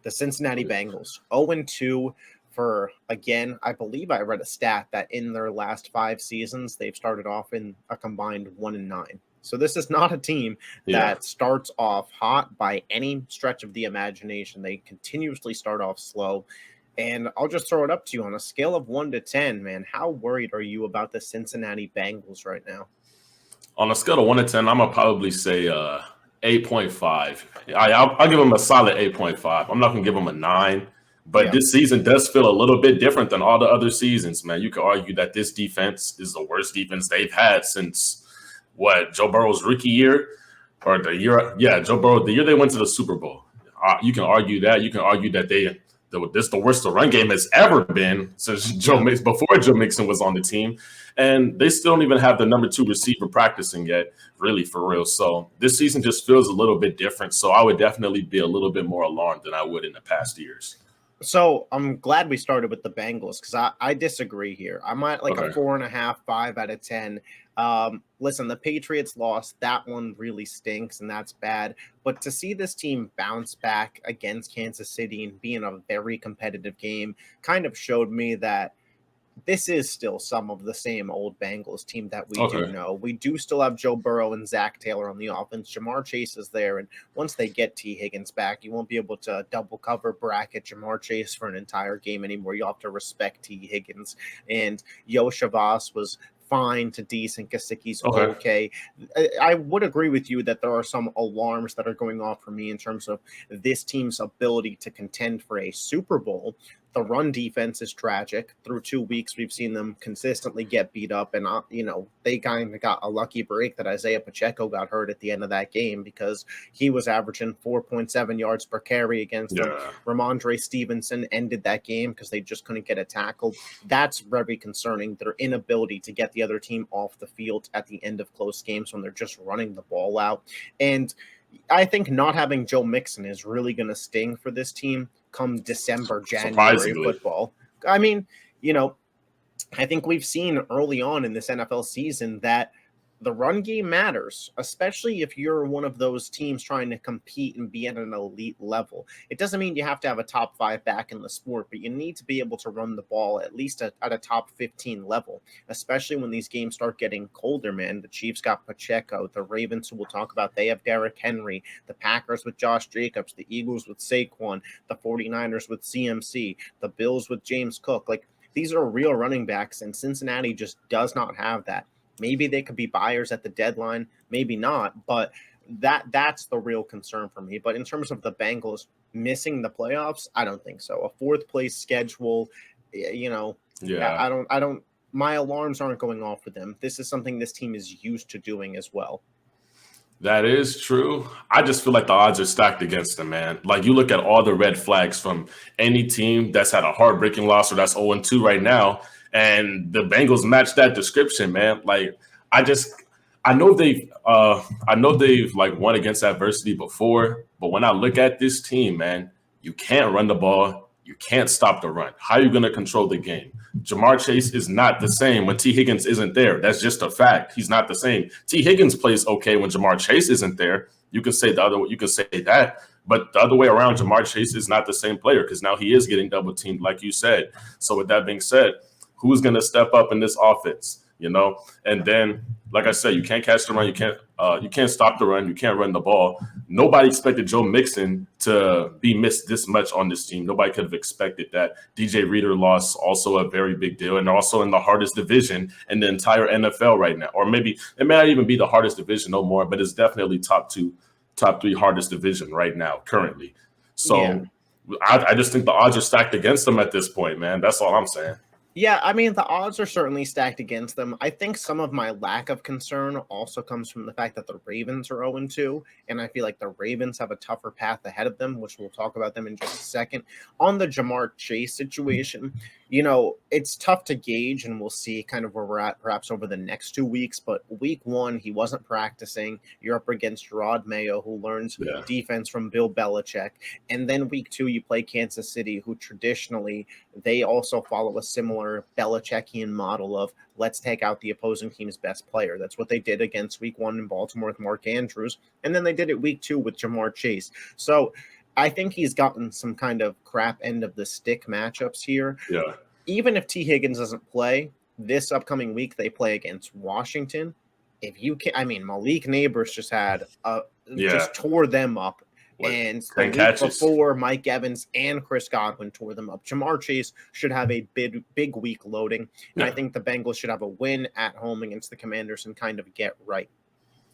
The Cincinnati Bengals, 0-2 for, again, I believe I read a stat that in their last 5 seasons, they've started off in a combined 1-9. So this is not a team that starts off hot by any stretch of the imagination. They continuously start off slow. And I'll just throw it up to you on a scale of 1 to 10, man. How worried are you about the Cincinnati Bengals right now? On a scale of 1 to 10, I'm going to probably say 8.5. I'll give them a solid 8.5. I'm not going to give them a 9. But this season does feel a little bit different than all the other seasons, man. You could argue that this defense is the worst defense they've had since, Joe Burrow's rookie year? Or the year, Joe Burrow, the year they went to the Super Bowl. You can argue that. You can argue that this is the worst the run game has ever been since before Joe Mixon was on the team. And they still don't even have the number 2 receiver practicing yet, really, for real. So this season just feels a little bit different. So I would definitely be a little bit more alarmed than I would in the past years. So I'm glad we started with the Bengals because I disagree here. I'm at a 4.5, 5 out of 10. Listen, the Patriots lost. That one really stinks, and that's bad. But to see this team bounce back against Kansas City and be in a very competitive game kind of showed me that this is still some of the same old Bengals team that we do know. We do still have Joe Burrow and Zach Taylor on the offense. Jamar Chase is there, and once they get T. Higgins back, you won't be able to double cover bracket Jamar Chase for an entire game anymore. You have to respect T. Higgins. And Yo Shavas was fine to decent. Gesicki's okay. I would agree with you that there are some alarms that are going off for me in terms of this team's ability to contend for a Super Bowl. The run defense is tragic. Through 2 weeks, we've seen them consistently get beat up. And, they kind of got a lucky break that Isaiah Pacheco got hurt at the end of that game because he was averaging 4.7 yards per carry against them. Ramondre Stevenson ended that game because they just couldn't get a tackle. That's very concerning, their inability to get the other team off the field at the end of close games when they're just running the ball out. And I think not having Joe Mixon is really going to sting for this team come December, January football. I mean, I think we've seen early on in this NFL season that the run game matters, especially if you're one of those teams trying to compete and be at an elite level. It doesn't mean you have to have a top 5 back in the sport, but you need to be able to run the ball at least at a top 15 level, especially when these games start getting colder, man. The Chiefs got Pacheco, the Ravens, who we'll talk about, they have Derrick Henry, the Packers with Josh Jacobs, the Eagles with Saquon, the 49ers with CMC, the Bills with James Cook. These are real running backs, and Cincinnati just does not have that. Maybe they could be buyers at the deadline, maybe not, but that's the real concern for me. But in terms of the Bengals missing the playoffs, I don't think so. A 4th place schedule, I don't. My alarms aren't going off for them. This is something this team is used to doing as well. That is true. I just feel like the odds are stacked against them, man. You look at all the red flags from any team that's had a heartbreaking loss or that's 0-2 right now. And the Bengals match that description, man. I know they've won against adversity before, but when I look at this team, man, you can't run the ball. You can't stop the run. How are you going to control the game? Jamar Chase is not the same when T. Higgins isn't there. That's just a fact. He's not the same. T. Higgins plays okay when Jamar Chase isn't there. You can say that, but the other way around, Jamar Chase is not the same player because now he is getting double teamed, like you said. So with that being said, who's going to step up in this offense? And then, like I said, you can't catch the run. You can't stop the run. You can't run the ball. Nobody expected Joe Mixon to be missed this much on this team. Nobody could have expected that. DJ Reader loss, also a very big deal, and also in the hardest division in the entire NFL right now. Or maybe it may not even be the hardest division no more, but it's definitely top 3 hardest division right now currently. So I just think the odds are stacked against them at this point, man. That's all I'm saying. Yeah, I mean, the odds are certainly stacked against them. I think some of my lack of concern also comes from the fact that the Ravens are 0-2, and I feel like the Ravens have a tougher path ahead of them, which we'll talk about them in just a second. On the Jamar Chase situation, it's tough to gauge, and we'll see kind of where we're at perhaps over the next 2 weeks, but week 1, he wasn't practicing. You're up against Rod Mayo, who learns defense from Bill Belichick, and then week 2, you play Kansas City, who traditionally, they also follow a similar Belichickian model of let's take out the opposing team's best player. That's what they did against week 1 in Baltimore with Mark Andrews. And then they did it week 2 with Jamar Chase. So I think he's gotten some kind of crap end of the stick matchups here. Yeah. Even if T. Higgins doesn't play this upcoming week, they play against Washington. If you can, I mean, Malik Neighbors just had just tore them up. And the week before, Mike Evans and Chris Godwin tore them up. Jamar Chase should have a big week loading. And I think the Bengals should have a win at home against the Commanders and kind of get right.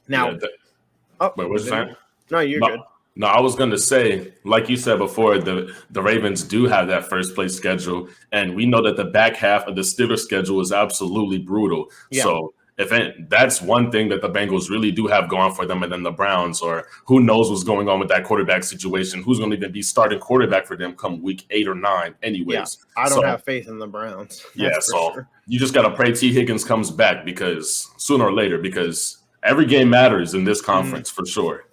Now, wait, what's that? No, you're good. No, I was going to say, like you said before, the Ravens do have that first place schedule, and we know that the back half of the Steelers schedule is absolutely brutal. Yeah. So that's one thing that the Bengals really do have going for them, and then the Browns, or who knows what's going on with that quarterback situation, who's going to even be starting quarterback for them come week 8 or 9 anyways. Yeah, I don't have faith in the Browns. So you just got to pray T. Higgins comes back, because sooner or later, because every game matters in this conference for sure.